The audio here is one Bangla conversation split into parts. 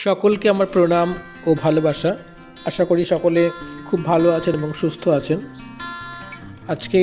সকলকে আমার প্রণাম ও ভালোবাসা। আশা করি সকলে খুব ভালো আছেন এবং সুস্থ আছেন। আজকে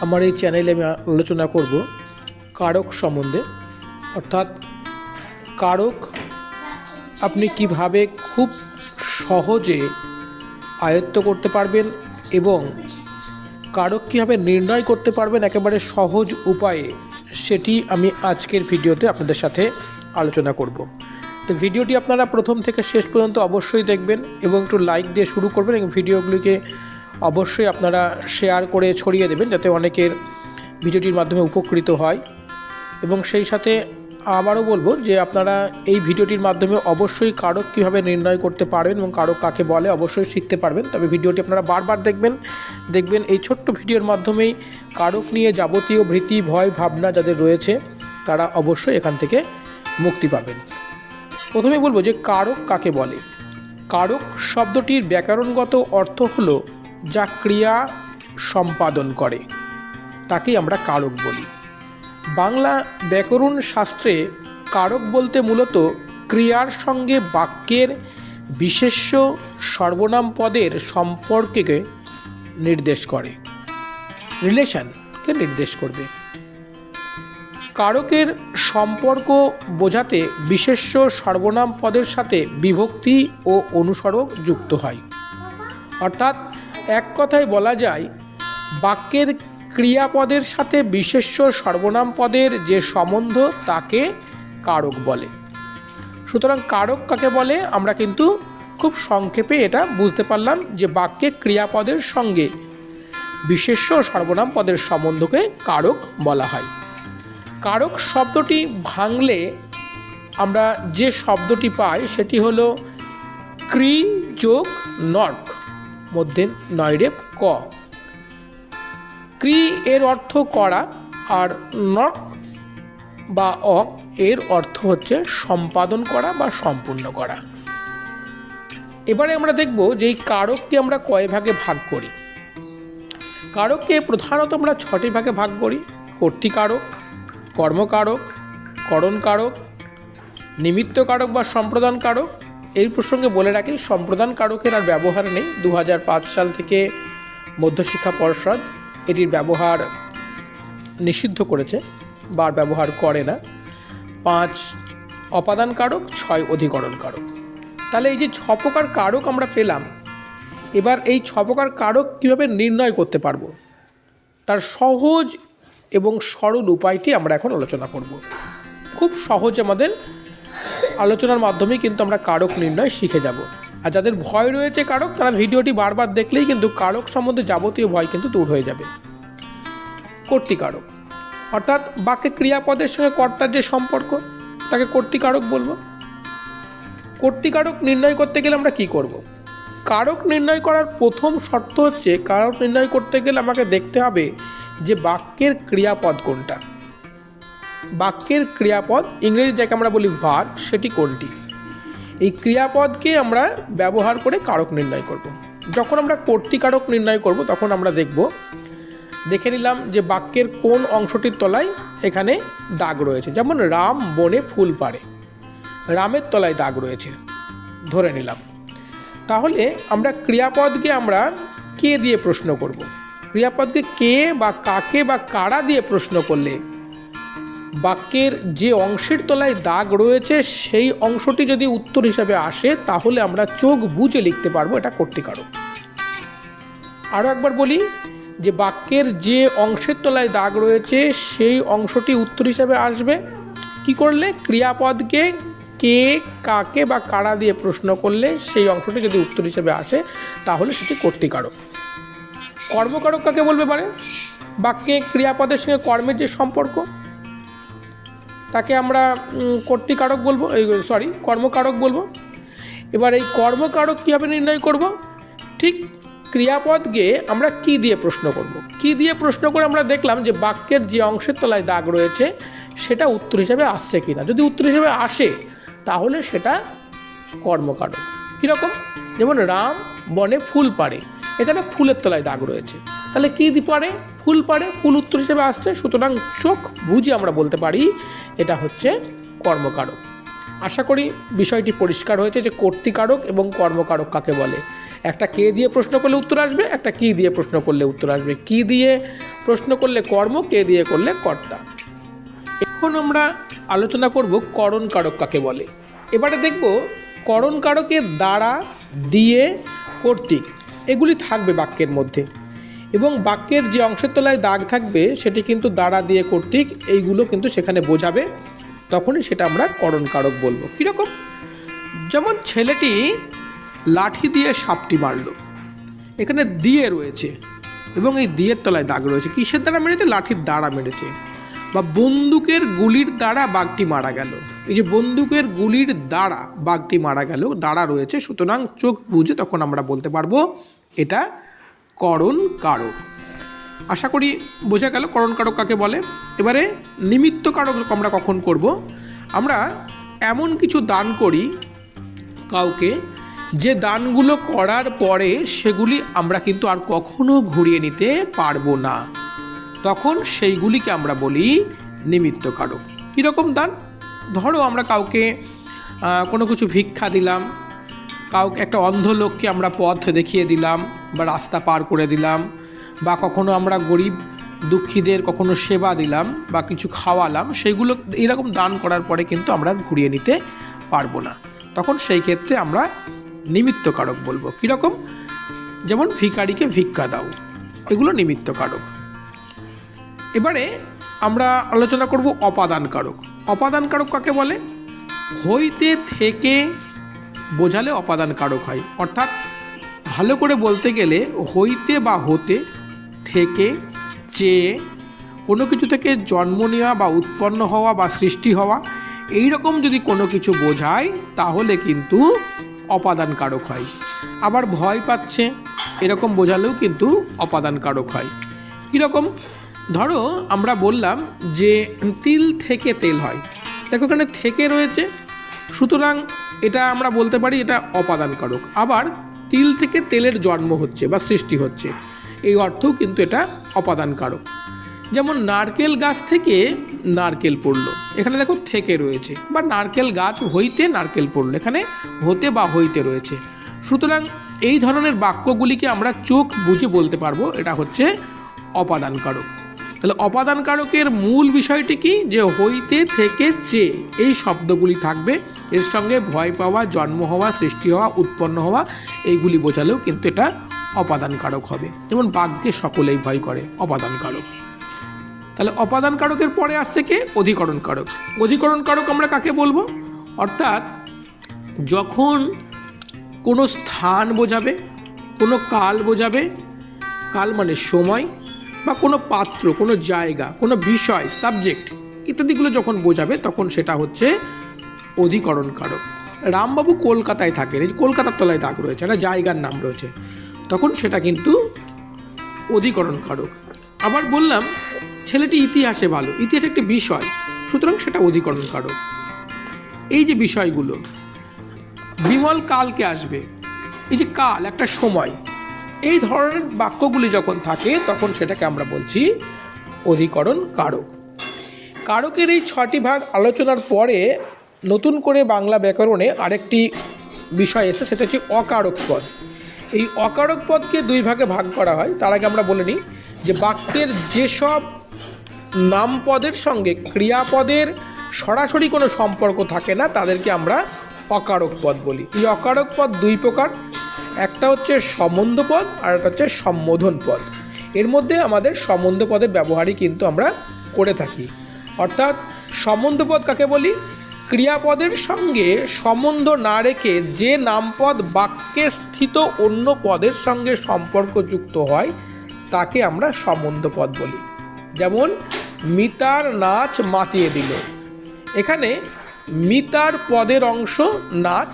আমার এই চ্যানেলে আমি আলোচনা করব কারক সম্বন্ধে, অর্থাৎ কারক আপনি কিভাবে খুব সহজে আয়ত্ত করতে পারবেন এবং কারক কীভাবে নির্ণয় করতে পারবেন একেবারে সহজ উপায়ে, সেটি আমি আজকের ভিডিওতে আপনাদের সাথে আলোচনা করব। তো ভিডিওটি আপনারা প্রথম থেকে শেষ পর্যন্ত অবশ্যই দেখবেন এবং একটু লাইক দিয়ে শুরু করবেন এবং ভিডিওগুলিকে অবশ্যই আপনারা শেয়ার করে ছড়িয়ে দেবেন যাতে অনেকের ভিডিওটির মাধ্যমে উপকৃত হয়। এবং সেই সাথে আবারও বলবো যে আপনারা এই ভিডিওটির মাধ্যমে অবশ্যই কারক কীভাবে নির্ণয় করতে পারবেন এবং কারক কাকে বলে অবশ্যই শিখতে পারবেন। তবে ভিডিওটি আপনারা বারবার দেখবেন এই ছোট্ট ভিডিওর মাধ্যমেই কারক নিয়ে যাবতীয় ভীতি ভয় ভাবনা যাদের রয়েছে তারা অবশ্যই এখান থেকে মুক্তি পাবেন। প্রথমে বলবো যে কারক কাকে বলে। কারক শব্দটির ব্যাকরণগত অর্থ হলো যা ক্রিয়া সম্পাদন করে, তাকেই আমরা কারক বলি। বাংলা ব্যাকরণ শাস্ত্রে কারক বলতে মূলত ক্রিয়ার সঙ্গে বাক্যের বিশেষ্য সর্বনাম পদের সম্পর্ককে নির্দেশ করে, রিলেশনকে নির্দেশ করবে। কারকের সম্পর্ক বোঝাতে বিশেষ্য সর্বনাম পদের সাথে বিভক্তি ও অনুস্বরক যুক্ত হয়। অর্থাৎ এক কথায় বলা যায় বাক্যের ক্রিয়াপদের সাথে বিশেষ্য সর্বনাম পদের যে সম্বন্ধ তাকে কারক বলে। সুতরাং কারক কাকে বলে আমরা কিন্তু খুব সংক্ষেপে এটা বুঝতে পারলাম যে বাক্যে ক্রিয়াপদের সঙ্গে বিশেষ্য সর্বনাম পদের সম্বন্ধকে কারক বলা হয়। কারক শব্দটি ভাঙলে আমরা যে শব্দটি পাই সেটি হলো ক্রি যোগ নর্ক মধ্যে নয়রেপ ক। ক্রি এর অর্থ করা আর নর্ক বা অক এর অর্থ হচ্ছে সম্পাদন করা বা সম্পূর্ণ করা। এবারে আমরা দেখব যে এই কারককে আমরা কয় ভাগে ভাগ করি। কারককে প্রধানত আমরা 6টি ভাগে ভাগ করি: কর্তৃকারক, কর্মকারক, করণকারক, নিমিত্তকারক বা সম্প্রদান কারক। এই প্রসঙ্গে বলে রাখি সম্প্রদান কারকের আর ব্যবহার নেই। 2005 সাল থেকে মধ্যশিক্ষা পর্ষদ এটির ব্যবহার নিষিদ্ধ করেছে বা ব্যবহার করে না। 5 অপাদান কারক, 6 অধিকরণ কারক। তাহলে এই যে 6 প্রকার কারক আমরা পেলাম, এবার এই 6 প্রকার কারক কীভাবে নির্ণয় করতে পারবো তার সহজ এবং সরল উপায়টি আমরা এখন আলোচনা করব। খুব সহজ আমাদের আলোচনার মাধ্যমে কিন্তু আমরা কারক নির্ণয় শিখে যাব। আর যাদের ভয় রয়েছে কারক, তারা ভিডিওটি বারবার দেখলেই কিন্তু কারক সম্বন্ধে যাবতীয় ভয় কিন্তু দূর হয়ে যাবে। কর্তৃকারক অর্থাৎ বাক্যে ক্রিয়াপদের সঙ্গে কর্তার যে সম্পর্ক তাকে কর্তৃকারক বলবো। কর্তৃকারক নির্ণয় করতে গেলে আমরা কি করব? কারক নির্ণয় করার প্রথম শর্ত হচ্ছে কারক নির্ণয় করতে গেলে আমাকে দেখতে হবে যে বাক্যের ক্রিয়াপদ কোনটা। বাক্যের ক্রিয়াপদ ইংরেজি যাকে আমরা বলি ভার্ব, সেটি কোনটি। এই ক্রিয়াপদকে আমরা ব্যবহার করে কারক নির্ণয় করব। যখন আমরা কর্তৃকারক নির্ণয় করব তখন আমরা দেখে নিলাম যে বাক্যের কোন অংশটির তলায় এখানে দাগ রয়েছে। যেমন রাম বনে ফুল পাড়ে, রামের তলায় দাগ রয়েছে ধরে নিলাম। তাহলে আমরা ক্রিয়াপদকে আমরা কে দিয়ে প্রশ্ন করব। ক্রিয়াপদকে কে বা কাকে বা কারা দিয়ে প্রশ্ন করলে বাক্যের যে অংশের তলায় দাগ রয়েছে সেই অংশটি যদি উত্তর হিসাবে আসে তাহলে আমরা চোখ বুজে লিখতে পারবো এটা কর্তৃকারক। আরও একবার বলি যে বাক্যের যে অংশের তলায় দাগ রয়েছে সেই অংশটি উত্তর হিসাবে আসবে কি করলে? ক্রিয়াপদকে কে কাকে বা কারা দিয়ে প্রশ্ন করলে সেই অংশটি যদি উত্তর হিসাবে আসে তাহলে সেটি কর্তৃকারক। কর্মকারক কাকে বলবে পারে? বাক্যে ক্রিয়াপদের সঙ্গে কর্মের যে সম্পর্ক তাকে আমরা কর্তৃকারক বলবো, কর্মকারক বলবো। এবার এই কর্মকারক কীভাবে নির্ণয় করব? ঠিক ক্রিয়াপদকে আমরা কি দিয়ে প্রশ্ন করব। কি দিয়ে প্রশ্ন করে আমরা দেখলাম যে বাক্যের যে অংশের তলায় দাগ রয়েছে সেটা উত্তর হিসাবে আসছে কিনা। যদি উত্তর হিসাবে আসে তাহলে সেটা কর্মকারক। কীরকম? যেমন রাম বনে ফুল পাড়ে, এখানে ফুলের তলায় দাগ রয়েছে, তাহলে কি পারে? ফুল পাড়ে, ফুল উত্তর হিসেবে আসছে। সুতরাং চোখ বুঝে আমরা বলতে পারি এটা হচ্ছে কর্মকারক। আশা করি বিষয়টি পরিষ্কার হয়েছে যে কর্তৃকারক এবং কর্মকারক কাকে বলে। একটা কে দিয়ে প্রশ্ন করলে উত্তর আসবে, একটা কি দিয়ে প্রশ্ন করলে উত্তর আসবে। কি দিয়ে প্রশ্ন করলে কর্ম, কে দিয়ে করলে কর্তা। এখন আমরা আলোচনা করব করণ কারক কাকে বলে। এবারে দেখব করণ কারকের দ্বারা, দিয়ে, কর্তৃক এগুলি থাকবে বাক্যের মধ্যে, এবং বাক্যের যে অংশের তলায় দাগ থাকবে সেটি কিন্তু দ্বারা, দিয়ে, কর্তৃক এইগুলো কিন্তু সেখানে বোঝাবে, তখনই সেটা আমরা করণ কারক বলবো। কীরকম? যেমন ছেলেটি লাঠি দিয়ে সাপটি মারল, এখানে দিয়ে রয়েছে এবং এই দিয়ের তলায় দাগ রয়েছে। কিসের দ্বারা মেরেছে? লাঠির দ্বারা মেরেছে। বা বন্দুকের গুলির দ্বারা বাঘটি মারা গেল, এই যে বন্দুকের গুলির দ্বারা বাঘটি মারা গেল, দ্বারা রয়েছে, সুতরাং চোখ বুঝে তখন আমরা বলতে পারবো এটা করণ কারক। আশা করি বোঝা গেল করণ কারক কাকে বলে। এবারে নিমিত্ত কারক আমরা কখন করব? আমরা এমন কিছু দান করি কাউকে যে দানগুলো করার পরে সেগুলি আমরা কিন্তু আর কখনো ঘুরিয়ে নিতে পারবো না, তখন সেইগুলিকে আমরা বলি নিমিত্ত কারক। কীরকম দান? ধরো আমরা কাউকে কোনো কিছু ভিক্ষা দিলাম, কাউকে একটা অন্ধ লোককে আমরা পথ দেখিয়ে দিলাম বা রাস্তা পার করে দিলাম, বা কখনো আমরা গরিব দুঃখীদের কখনো সেবা দিলাম বা কিছু খাওয়ালাম, সেইগুলো এরকম দান করার পরে কিন্তু আমরা ঘুরিয়ে নিতে পারবো না, তখন সেই ক্ষেত্রে আমরা নিমিত্ত কারক বলবো। কীরকম? যেমন ভিখারিকে ভিক্ষা দাও, এগুলো নিমিত্ত কারক। এবারে আমরা আলোচনা করব অপাদান কারক। অপাদান কারক কাকে বলে? হইতে থেকে বোঝালে অপাদান কারক হয়। অর্থাৎ ভালো করে বলতে গেলে হইতে বা হতে, থেকে, চেয়ে, কোনো কিছু থেকে জন্ম নেওয়া বা উৎপন্ন হওয়া বা সৃষ্টি হওয়া, এই রকম যদি কোনো কিছু বোঝায় তাহলে কিন্তু অপাদান কারক হয়। আবার ভয় পাচ্ছে এরকম বোঝালেও কিন্তু অপাদান কারক হয়। কীরকম? ধরো আমরা বললাম যে তিল থেকে তেল হয়, দেখো এখানে থেকে রয়েছে, সুতরাং এটা আমরা বলতে পারি এটা অপাদান কারক। আবার তিল থেকে তেলের জন্ম হচ্ছে বা সৃষ্টি হচ্ছে, এই অর্থও কিন্তু এটা অপাদান কারক। যেমন নারকেল গাছ থেকে নারকেল পড়লো, এখানে দেখো থেকে রয়েছে, বা নারকেল গাছ হইতে নারকেল পড়লো, এখানে হতে বা হইতে রয়েছে। সুতরাং এই ধরনের বাক্যগুলিকে আমরা চোখ বুঝে বলতে পারবো এটা হচ্ছে অপাদান কারক। তাহলে অপাদান কারকের মূল বিষয়টি কি? যে হইতে, থেকে, চেয়ে এই শব্দগুলি থাকবে, এর সঙ্গে ভয় পাওয়া, জন্ম হওয়া, সৃষ্টি হওয়া, উৎপন্ন হওয়া এইগুলি বোঝালেও কিন্তু এটা অপাদান কারক হবে। যেমন বাঘকে সকলেই ভয় করে, অপাদান কারক। তাহলে অপাদান কারকের পরে আসছে কে? অধিকরণ কারক। অধিকরণ কারক আমরা কাকে বলবো? অর্থাৎ যখন কোনো স্থান বোঝাবে, কোনো কাল বোঝাবে, কাল মানে সময়, বা কোনো পাত্র, কোনো জায়গা, কোনো বিষয়, সাবজেক্ট ইত্যাদিগুলো যখন বোঝাবে তখন সেটা হচ্ছে অধিকরণ কারক। রামবাবু কলকাতায় থাকেন, এই কলকাতার তলায় দাগ রয়েছে, একটা জায়গার নাম রয়েছে, তখন সেটা কিন্তু অধিকরণ কারক। আবার বললাম ছেলেটি ইতিহাসে ভালো, ইতিহাস একটি বিষয়, সুতরাং সেটা অধিকরণ কারক। এই যে বিষয়গুলো, বিমল কালকে আসবে, এই যে কাল একটা সময়, এই ধরনের বাক্যগুলি যখন থাকে তখন সেটাকে আমরা বলছি অধিকরণ কারক। কারকের এই 6টি ভাগ আলোচনার পরে নতুন করে বাংলা ব্যাকরণে আরেকটি বিষয় এসে, সেটা হচ্ছে অকারক পদ। এই অকারক পদকে 2 ভাগে ভাগ করা হয়। তার আগে আমরা বলে নিই যে বাক্যের যেসব নামপদের সঙ্গে ক্রিয়াপদের সরাসরি কোনো সম্পর্ক থাকে না তাদেরকে আমরা অকারক পদ বলি। এই অকারক পদ 2 প্রকার, একটা হচ্ছে সম্বন্ধ পদ আর একটা হচ্ছে সম্বোধন পদ। এর মধ্যে আমাদের সম্বন্ধ পদের ব্যবহারই কিন্তু আমরা করে থাকি। অর্থাৎ সম্বন্ধ পদ কাকে বলি? ক্রিয়াপদের সঙ্গে সম্বন্ধ না রেখে যে নামপদ বাক্যে স্থিত অন্য পদের সঙ্গে সম্পর্কযুক্ত হয় তাকে আমরা সম্বন্ধ পদ বলি। যেমন মিতার নাচ মাতিয়ে দিল, এখানে মিতার পদের অংশ নাচ,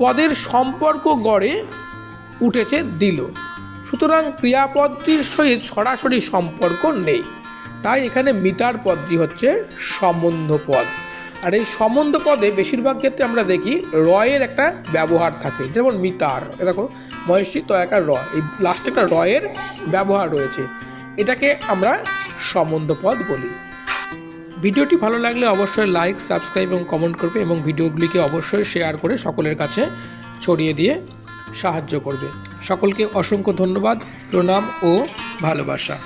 পদের সম্পর্ক গড়ে উঠেছে দিল, সুতরাং ক্রিয়াপদটির সহিত সরাসরি সম্পর্ক নেই, তাই এখানে মিতার পদটি হচ্ছে সম্বন্ধ পদ। আর এই সম্বন্ধ পদে বেশিরভাগ ক্ষেত্রে আমরা দেখি রয়ের একটা ব্যবহার থাকে, যেমন মিতার, দেখো মহেশী তয়াকার র, এই লাস্টে একটা রয়ের ব্যবহার রয়েছে, এটাকে আমরা সম্বন্ধ পদ বলি। ভিডিওটি ভালো লাগলে অবশ্যই লাইক, সাবস্ক্রাইব এবং কমেন্ট করবে এবং ভিডিওগুলিকে অবশ্যই শেয়ার করে সকলের কাছে ছড়িয়ে দিয়ে সাহায্য করবে। সকলকে অসংখ্য ধন্যবাদ, প্রণাম ও ভালোবাসা।